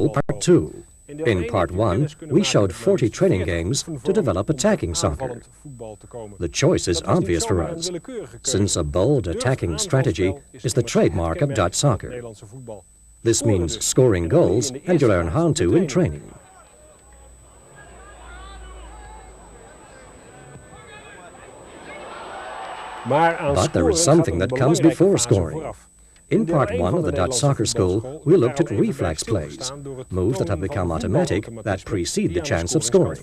School Part 2. In Part 1, we showed 40 training games to develop attacking soccer. The choice is obvious for us, since a bold attacking strategy is the trademark of Dutch soccer. This means scoring goals, and you learn how to in training. But there is something that comes before scoring. In Part 1 of the Dutch Soccer School, we looked at reflex plays, moves that have become automatic that precede the chance of scoring.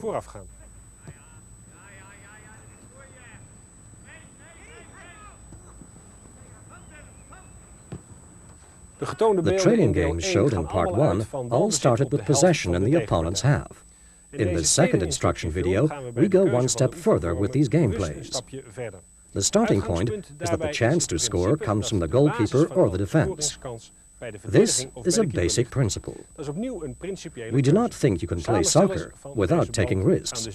The training games showed in Part 1 all started with possession in the opponent's half. In this second instruction video, we go one step further with these gameplays. The starting point is that the chance to score comes from the goalkeeper or the defense. This is a basic principle. We do not think you can play soccer without taking risks,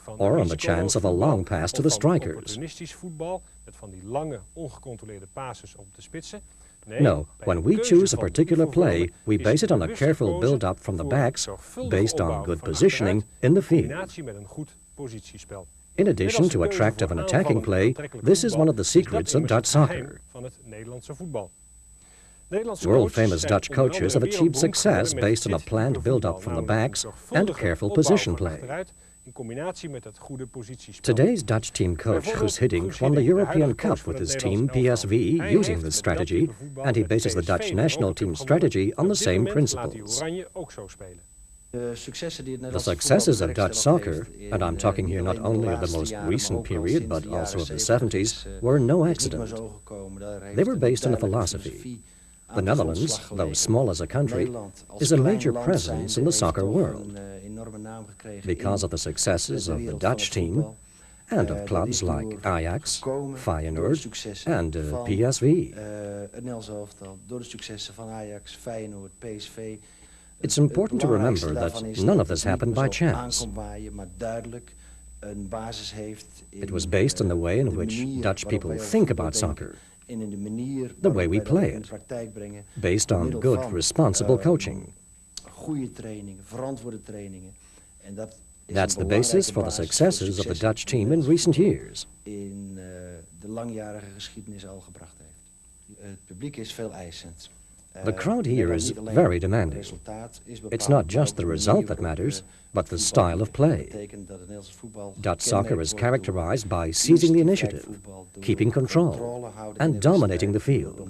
or on the chance of a long pass to the strikers. No, when we choose a particular play, we base it on a careful build-up from the backs, based on good positioning in the field. In addition to attractive and attacking play, this is one of the secrets of Dutch soccer. World-famous Dutch coaches have achieved success based on a planned build-up from the backs and careful position play. Today's Dutch team coach, Guus Hiddink, won the European Cup with his team PSV using this strategy, and he bases the Dutch national team strategy on the same principles. The successes of Dutch soccer, and I'm talking here not only of the most recent period but also of the 70s, were no accident. They were based on a philosophy. The Netherlands, though small as a country, is a major presence in the soccer world. Because of the successes of the Dutch team and of clubs like Ajax, Feyenoord and PSV. It's important to remember that none of this happened by chance. It was based on the way in which Dutch people think about soccer, the way we play it, based on good, responsible coaching. That's the basis for the successes of the Dutch team in recent years. The crowd here is very demanding. It's not just the result that matters, but the style of play. Dutch soccer is characterized by seizing the initiative, keeping control, and dominating the field.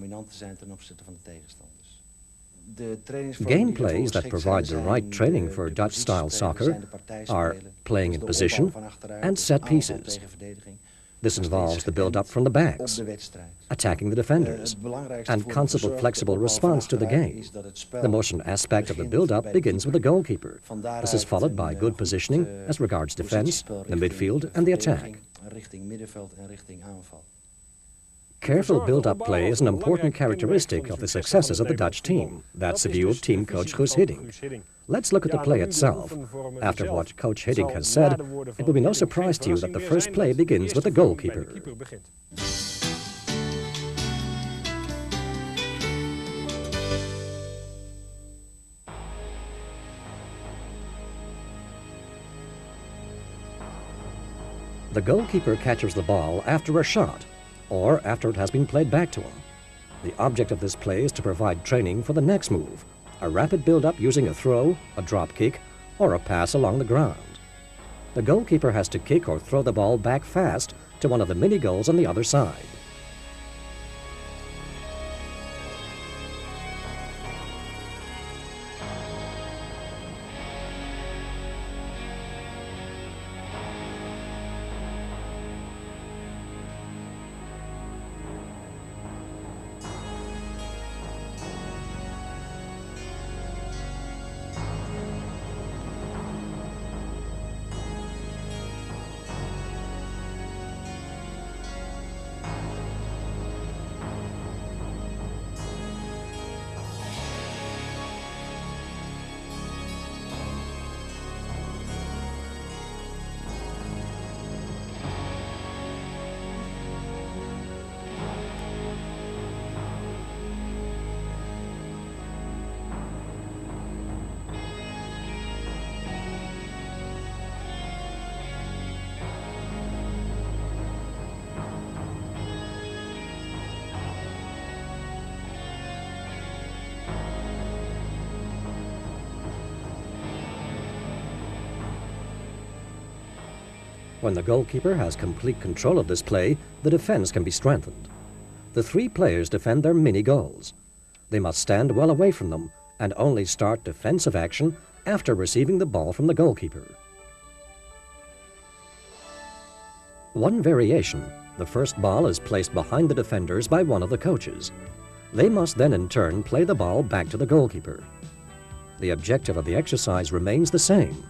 Gameplays that provide the right training for Dutch-style soccer are playing in position and set pieces. This involves the build-up from the backs, attacking the defenders, and constant flexible response to the game. The motion aspect of the build-up begins with the goalkeeper. This is followed by good positioning as regards defense, the midfield, and the attack. Careful build-up play is an important characteristic of the successes of the Dutch team. That's the view of team coach Guus Hiddink. Let's look at the play itself. After what Coach Hiddink has said, it will be no surprise to you that the first play begins with the goalkeeper. The goalkeeper catches the ball after a shot, or after it has been played back to him. The object of this play is to provide training for the next move, a rapid build-up using a throw, a drop kick, or a pass along the ground. The goalkeeper has to kick or throw the ball back fast to one of the mini-goals on the other side. When the goalkeeper has complete control of this play, the defense can be strengthened. The 3 players defend their mini goals. They must stand well away from them and only start defensive action after receiving the ball from the goalkeeper. One variation, the first ball is placed behind the defenders by one of the coaches. They must then in turn play the ball back to the goalkeeper. The objective of the exercise remains the same.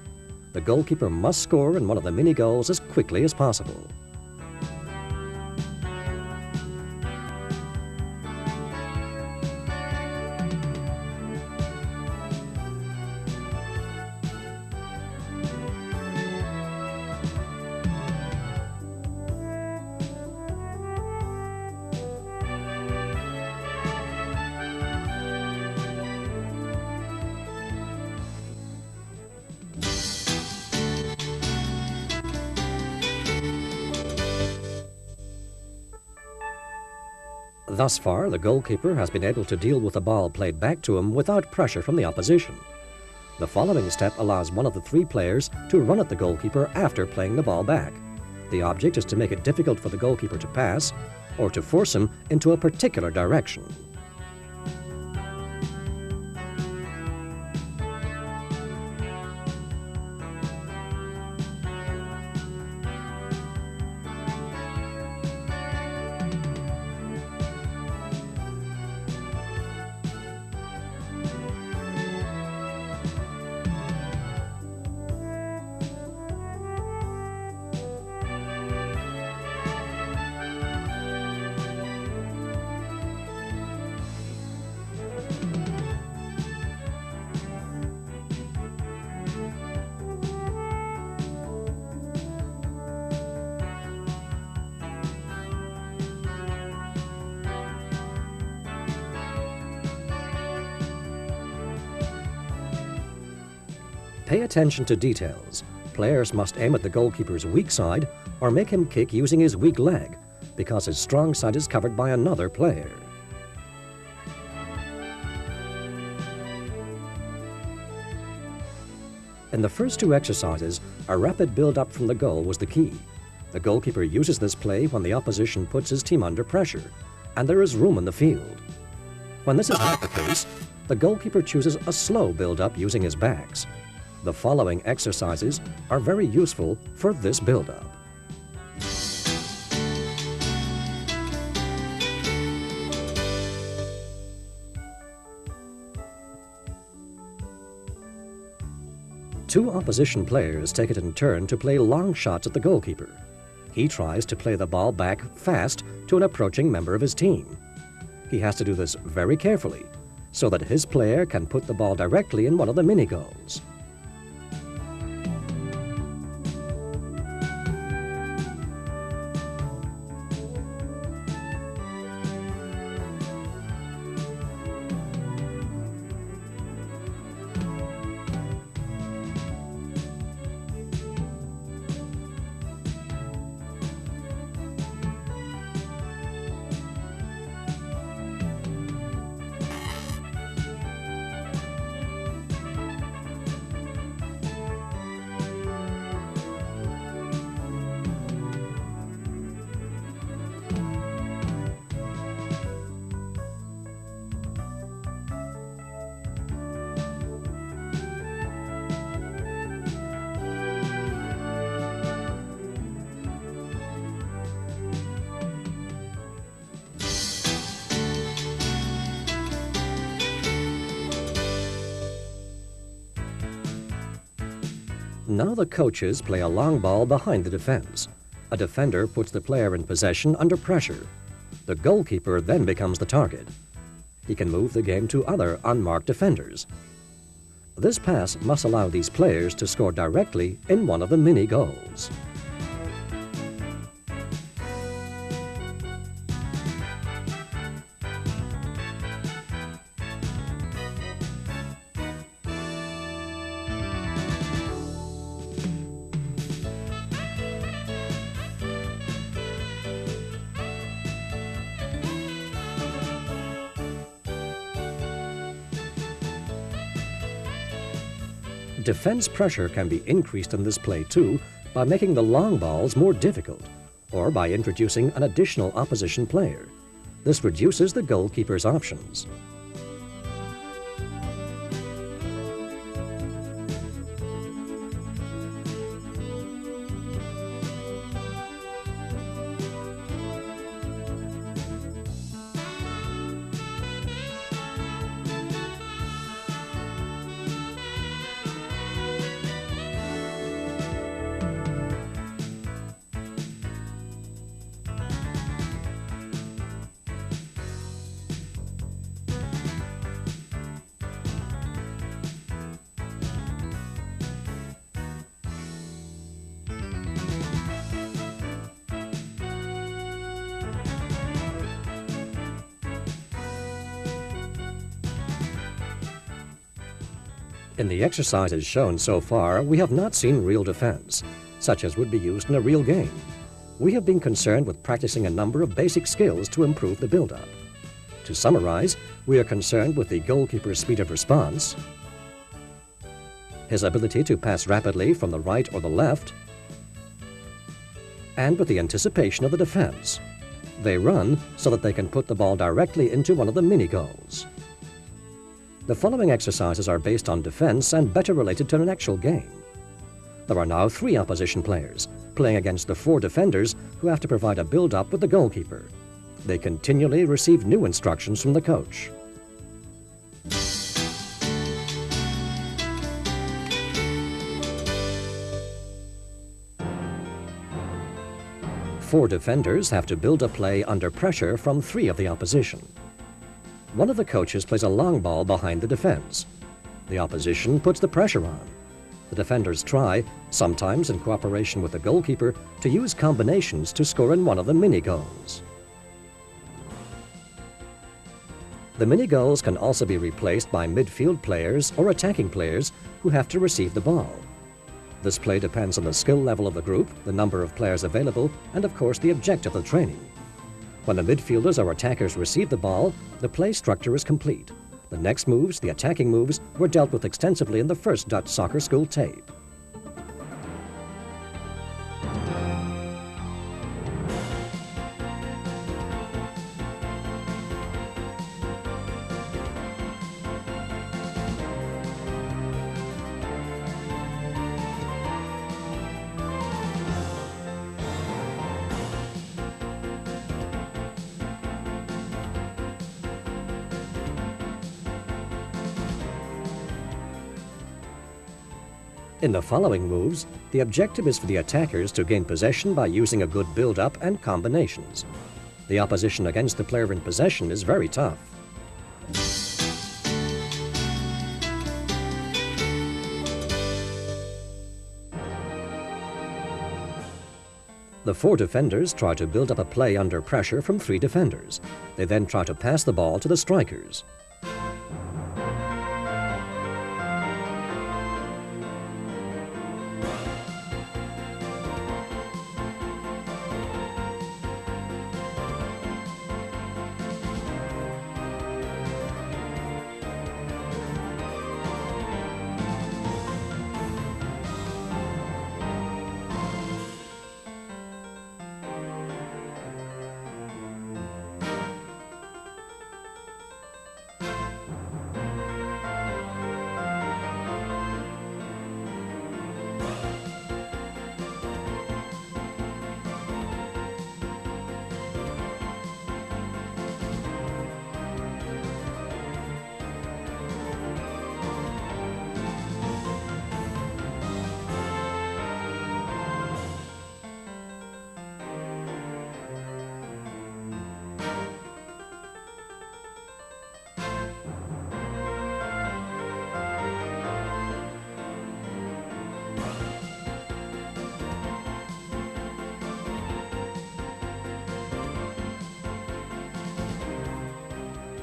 The goalkeeper must score in one of the mini goals as quickly as possible. Thus far, the goalkeeper has been able to deal with the ball played back to him without pressure from the opposition. The following step allows one of the 3 players to run at the goalkeeper after playing the ball back. The object is to make it difficult for the goalkeeper to pass or to force him into a particular direction. Pay attention to details. Players must aim at the goalkeeper's weak side or make him kick using his weak leg because his strong side is covered by another player. In the first 2 exercises, a rapid build-up from the goal was the key. The goalkeeper uses this play when the opposition puts his team under pressure, and there is room in the field. When this is not the case, the goalkeeper chooses a slow build-up using his backs. The following exercises are very useful for this build-up. Two opposition players take it in turn to play long shots at the goalkeeper. He tries to play the ball back fast to an approaching member of his team. He has to do this very carefully so that his player can put the ball directly in one of the mini goals. Now the coaches play a long ball behind the defense. A defender puts the player in possession under pressure. The goalkeeper then becomes the target. He can move the game to other unmarked defenders. This pass must allow these players to score directly in one of the mini goals. Defense pressure can be increased in this play too by making the long balls more difficult, or by introducing an additional opposition player. This reduces the goalkeeper's options. In the exercises shown so far, we have not seen real defense, such as would be used in a real game. We have been concerned with practicing a number of basic skills to improve the build-up. To summarize, we are concerned with the goalkeeper's speed of response, his ability to pass rapidly from the right or the left, and with the anticipation of the defense. They run so that they can put the ball directly into one of the mini-goals. The following exercises are based on defense and better related to an actual game. There are now 3 opposition players, playing against the 4 defenders who have to provide a build-up with the goalkeeper. They continually receive new instructions from the coach. Four defenders have to build a play under pressure from 3 of the opposition. One of the coaches plays a long ball behind the defense. The opposition puts the pressure on. The defenders try, sometimes in cooperation with the goalkeeper, to use combinations to score in one of the mini-goals. The mini-goals can also be replaced by midfield players or attacking players who have to receive the ball. This play depends on the skill level of the group, the number of players available, and of course the objective of the training. When the midfielders or attackers receive the ball, the play structure is complete. The next moves, the attacking moves, were dealt with extensively in the first Dutch soccer school tape. In the following moves, the objective is for the attackers to gain possession by using a good build-up and combinations. The opposition against the player in possession is very tough. The 4 defenders try to build up a play under pressure from 3 defenders. They then try to pass the ball to the strikers.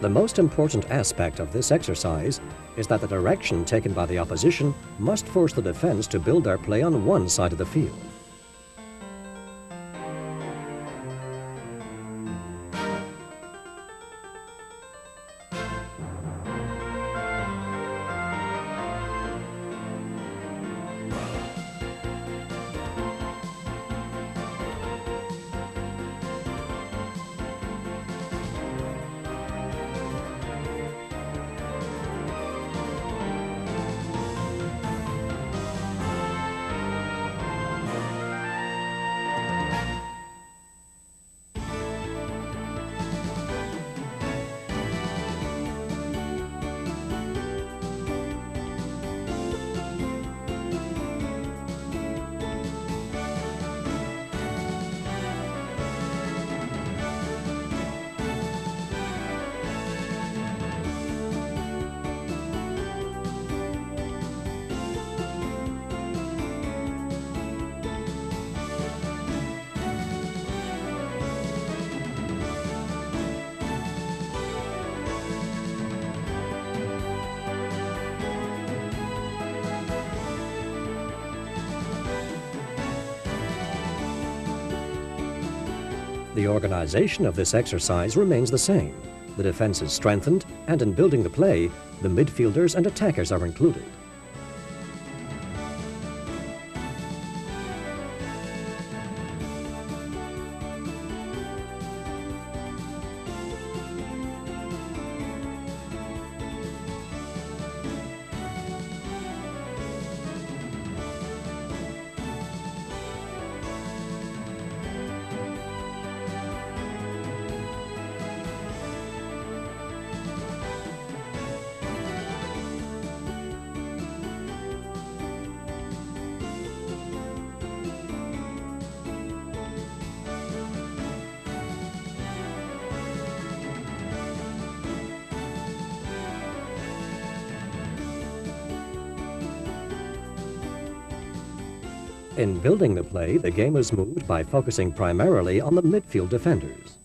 The most important aspect of this exercise is that the direction taken by the opposition must force the defense to build their play on one side of the field. The organization of this exercise remains the same. The defense is strengthened, and in building the play, the midfielders and attackers are included. In building the play, the game is moved by focusing primarily on the midfield defenders.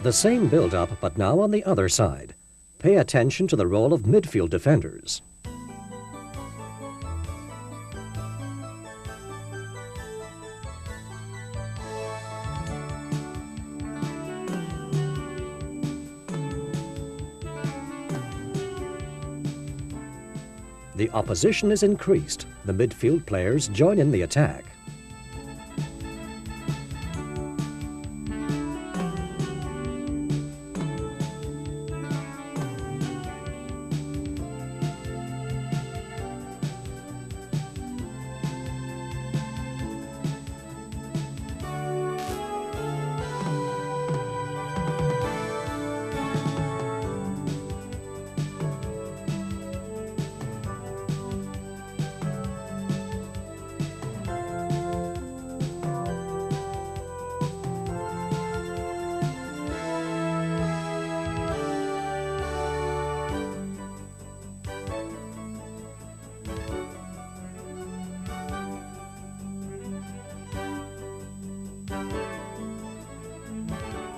The same build-up, but now on the other side. Pay attention to the role of midfield defenders. The opposition is increased. The midfield players join in the attack.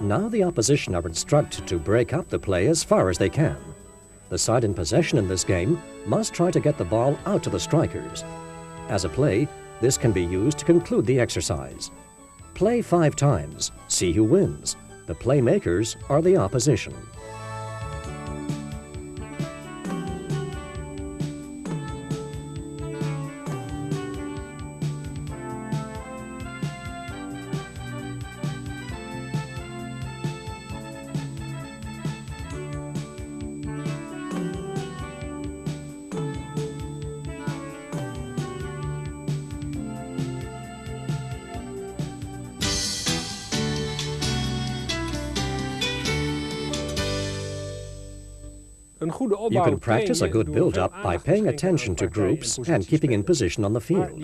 Now the opposition are instructed to break up the play as far as they can. The side in possession in this game must try to get the ball out to the strikers. As a play, this can be used to conclude the exercise. Play 5 times, see who wins. The playmakers are the opposition. You can practice a good build-up by paying attention to groups and keeping in position on the field.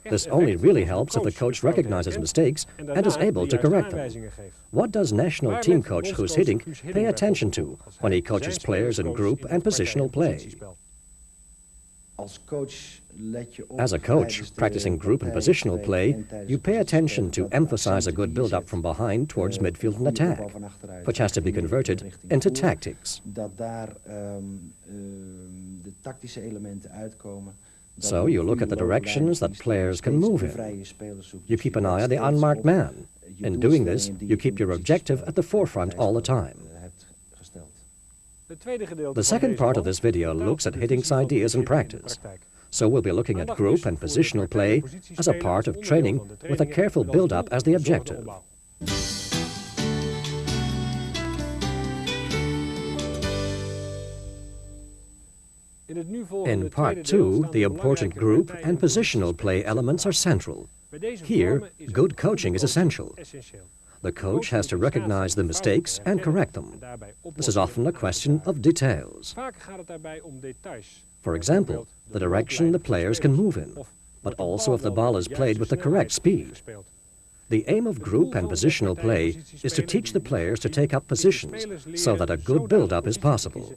This only really helps if the coach recognizes mistakes and is able to correct them. What does national team coach Guus Hiddink pay attention to when he coaches players in group and positional play? As a coach, practicing group and positional play, you pay attention to emphasize a good build-up from behind towards midfield and attack, which has to be converted into tactics. So you look at the directions that players can move in. You keep an eye on the unmarked man. In doing this, you keep your objective at the forefront all the time. The second part of this video looks at Hiddink's ideas in practice. So we'll be looking at group and positional play as a part of training with a careful build-up as the objective. In Part 2, the important group and positional play elements are central. Here, good coaching is essential. The coach has to recognize the mistakes and correct them. This is often a question of details. For example, the direction the players can move in, but also if the ball is played with the correct speed. The aim of group and positional play is to teach the players to take up positions so that a good build-up is possible.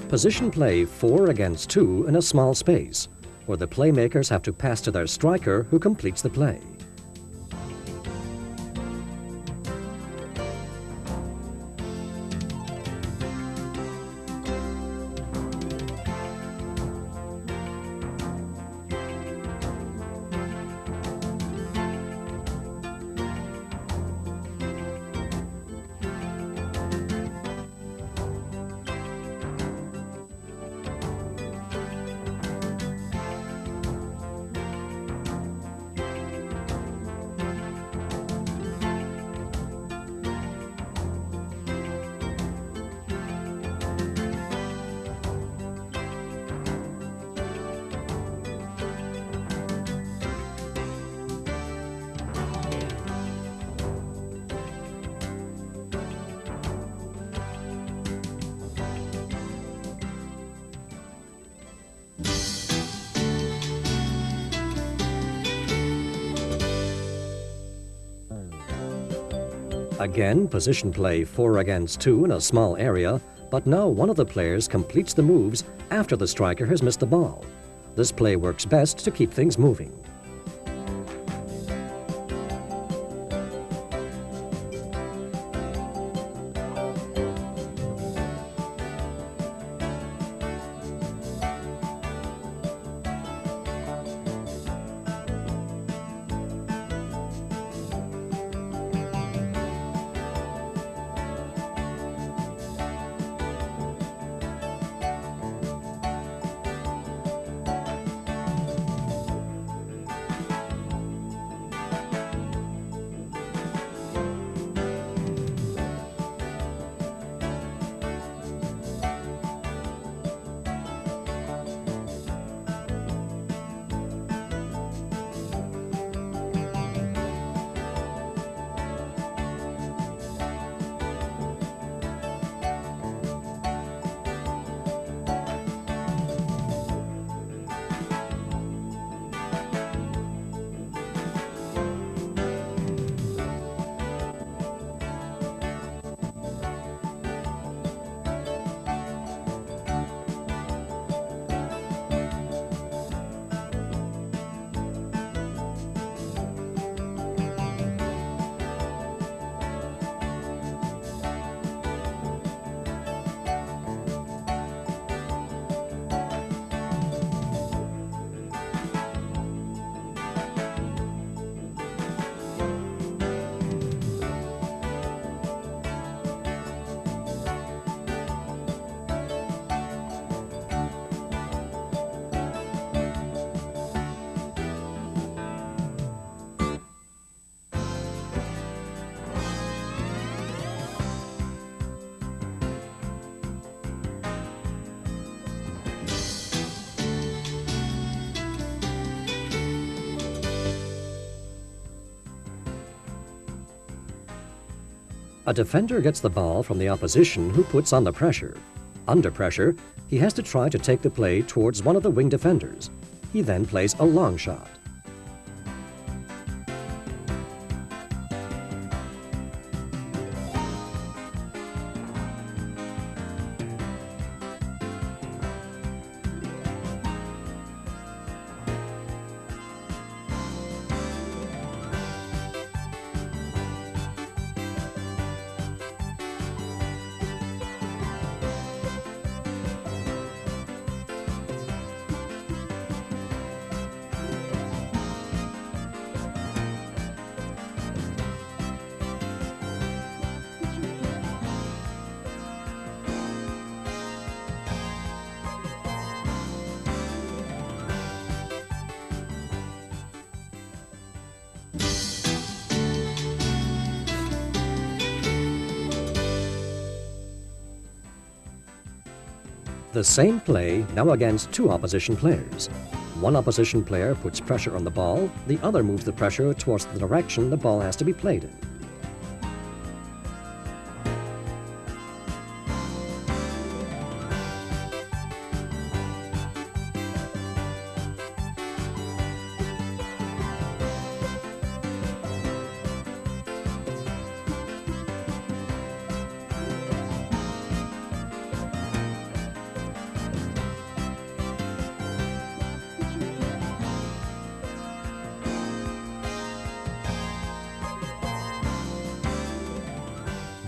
Position play 4 against 2 in a small space, where the playmakers have to pass to their striker who completes the play. Again, position play 4 against 2 in a small area, but now one of the players completes the moves after the striker has missed the ball. This play works best to keep things moving. A defender gets the ball from the opposition who puts on the pressure. Under pressure, he has to try to take the play towards one of the wing defenders. He then plays a long shot. The same play now against two opposition players. One opposition player puts pressure on the ball, the other moves the pressure towards the direction the ball has to be played in.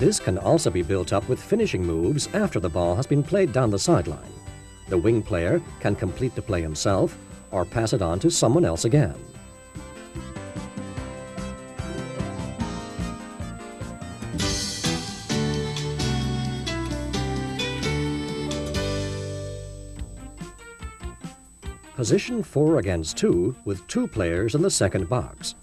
This can also be built up with finishing moves after the ball has been played down the sideline. The wing player can complete the play himself or pass it on to someone else again. Position 4 against 2 with two players in the second box.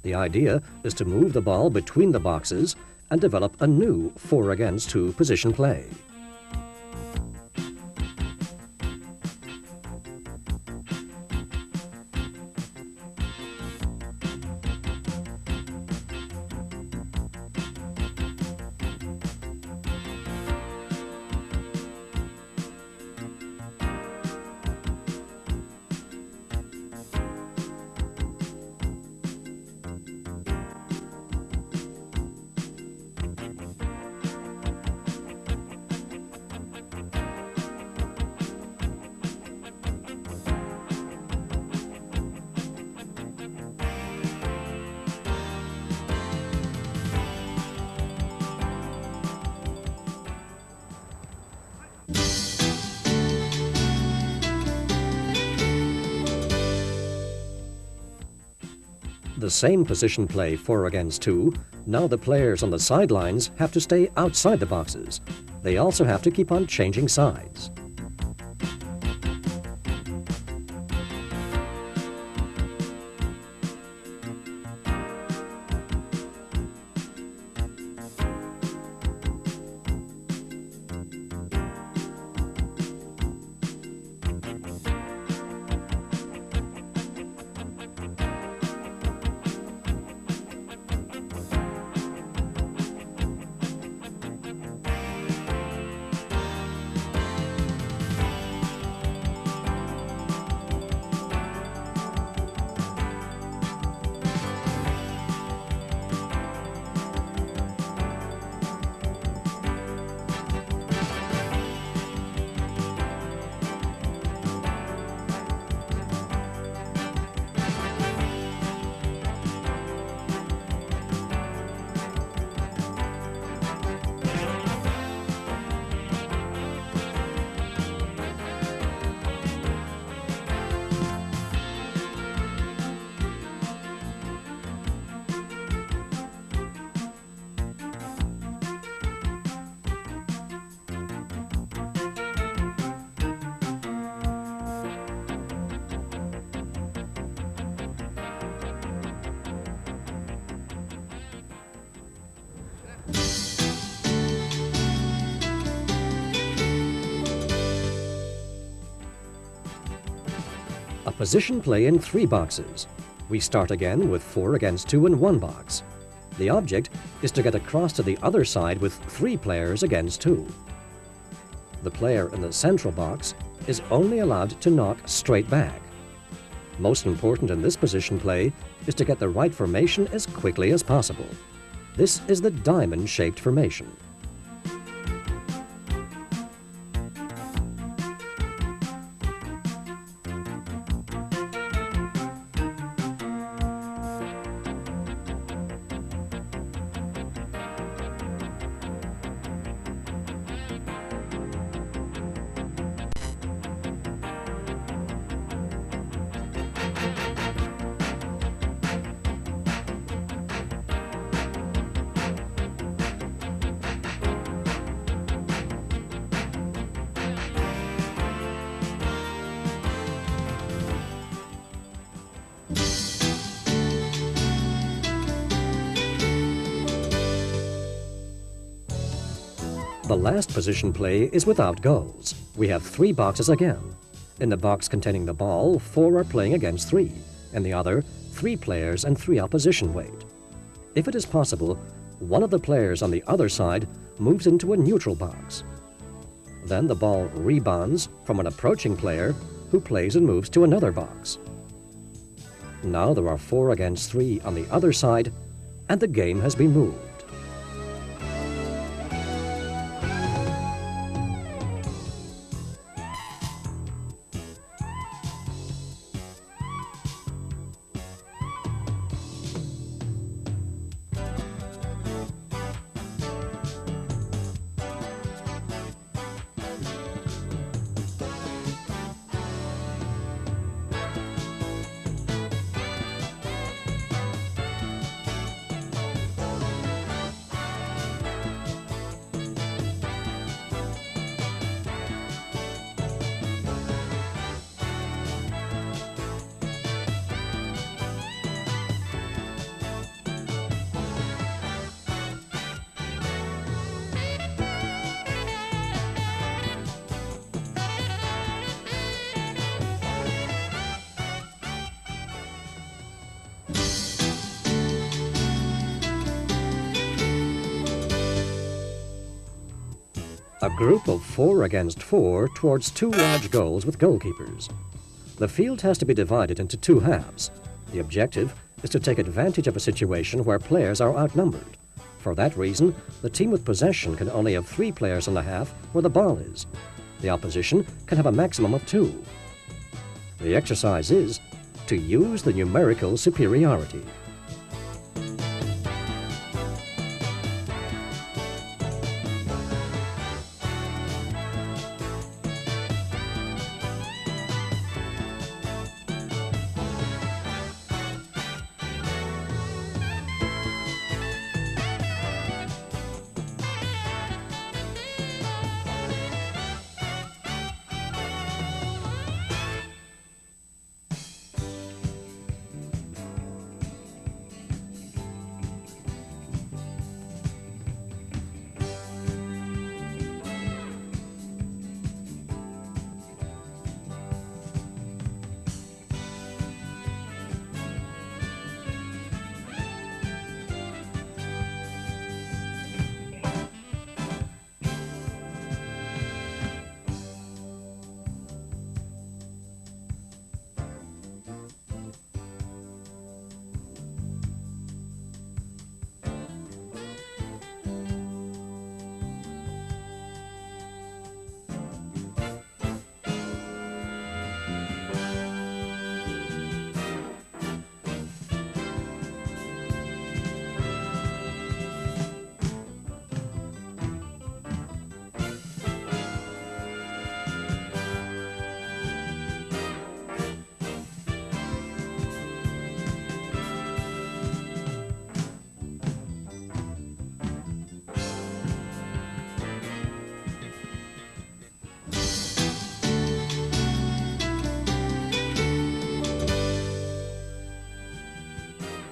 The idea is to move the ball between the boxes and develop a new 4 against 2 position play. The same position play 4 against 2, now the players on the sidelines have to stay outside the boxes. They also have to keep on changing sides. A position play in 3 boxes. We start again with 4 against 2 in 1 box. The object is to get across to the other side with 3 players against 2. The player in the central box is only allowed to knock straight back. Most important in this position play is to get the right formation as quickly as possible. This is the diamond-shaped formation. The last position play is without goals. We have 3 boxes again. In the box containing the ball, 4 are playing against 3. In the other, 3 players and 3 opposition wait. If it is possible, one of the players on the other side moves into a neutral box. Then the ball rebounds from an approaching player who plays and moves to another box. Now there are 4 against 3 on the other side, and the game has been moved. A group of 4 against 4 towards 2 large goals with goalkeepers. The field has to be divided into 2 halves. The objective is to take advantage of a situation where players are outnumbered. For that reason, the team with possession can only have 3 players in the half where the ball is. The opposition can have a maximum of 2. The exercise is to use the numerical superiority.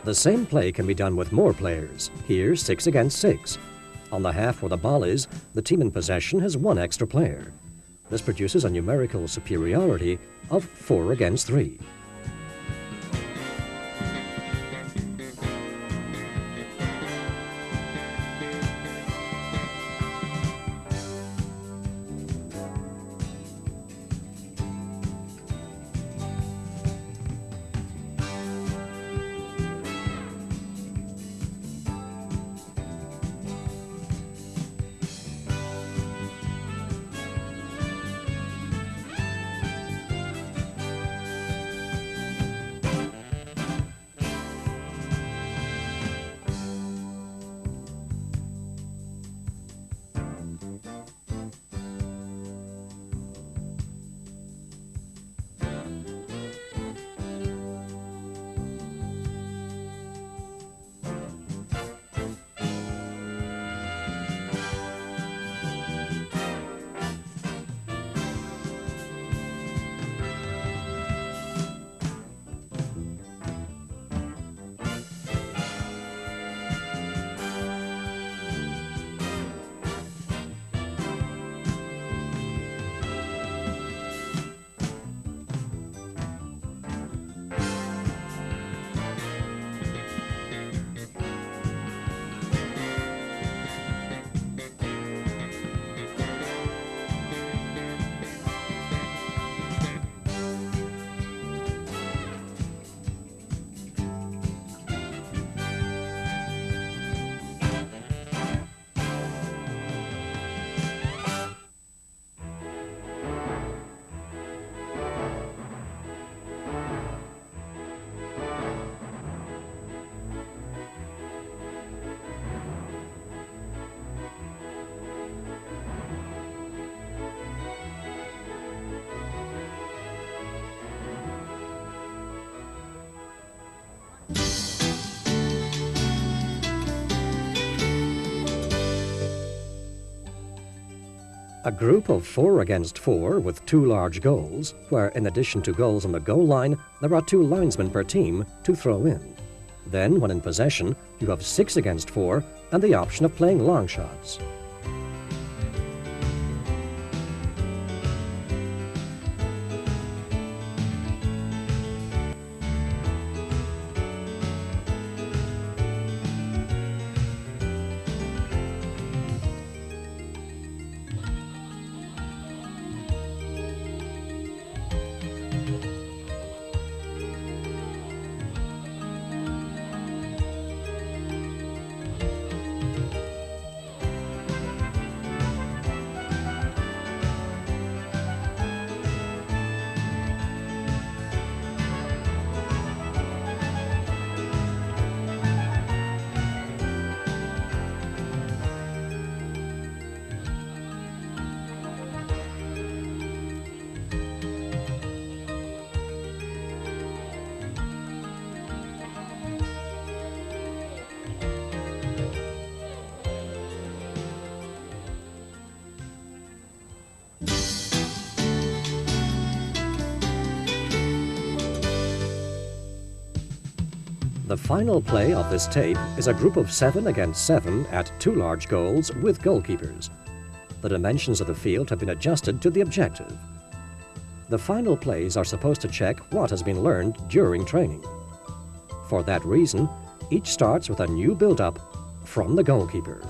The same play can be done with more players, here 6 against 6. On the half where the ball is, the team in possession has 1 extra player. This produces a numerical superiority of 4 against 3. A group of 4 against 4 with 2 large goals, where in addition to goals on the goal line, there are 2 linesmen per team to throw in. Then, when in possession, you have 6 against 4 and the option of playing long shots. The final play of this tape is a group of 7 against 7 at 2 large goals with goalkeepers. The dimensions of the field have been adjusted to the objective. The final plays are supposed to check what has been learned during training. For that reason, each starts with a new build-up from the goalkeeper.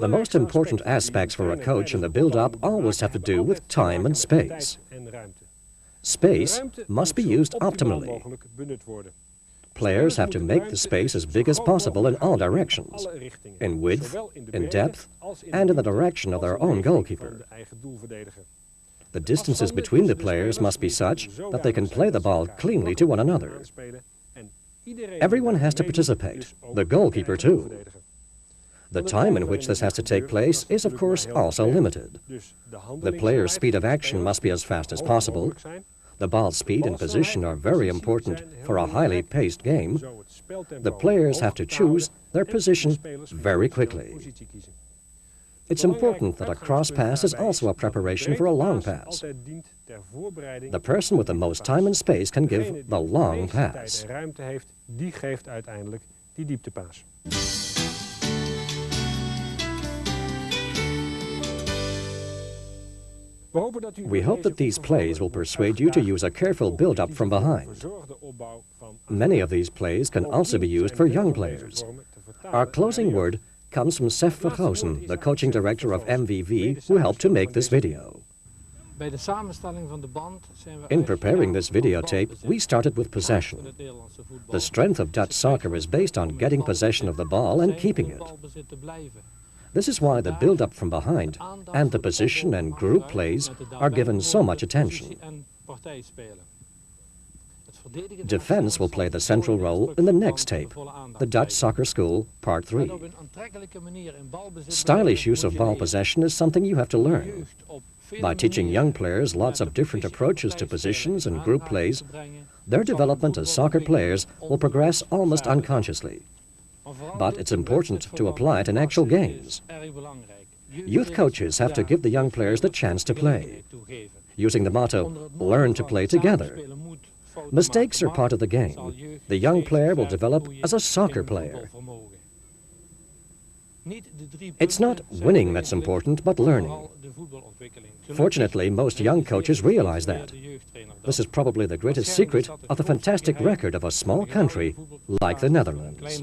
The most important aspects for a coach in the build-up always have to do with time and space. Space must be used optimally. Players have to make the space as big as possible in all directions, in width, in depth, and in the direction of their own goalkeeper. The distances between the players must be such that they can play the ball cleanly to one another. Everyone has to participate, the goalkeeper too. The time in which this has to take place is, of course, also limited. The player's speed of action must be as fast as possible. The ball speed and position are very important for a highly paced game. The players have to choose their position very quickly. It's important that a cross pass is also a preparation for a long pass. The person with the most time and space can give the long pass. We hope that these plays will persuade you to use a careful build-up from behind. Many of these plays can also be used for young players. Our closing word comes from Sef Vergoosen, the coaching director of MVV, who helped to make this video. In preparing this videotape, we started with possession. The strength of Dutch soccer is based on getting possession of the ball and keeping it. This is why the build-up from behind and the position and group plays are given so much attention. Defense will play the central role in the next tape, the Dutch Soccer School, Part 3. Stylish use of ball possession is something you have to learn. By teaching young players lots of different approaches to positions and group plays, their development as soccer players will progress almost unconsciously. But it's important to apply it in actual games. Youth coaches have to give the young players the chance to play, using the motto, "Learn to play together." Mistakes are part of the game. The young player will develop as a soccer player. It's not winning that's important, but learning. Fortunately, most young coaches realize that. This is probably the greatest secret of the fantastic record of a small country like the Netherlands.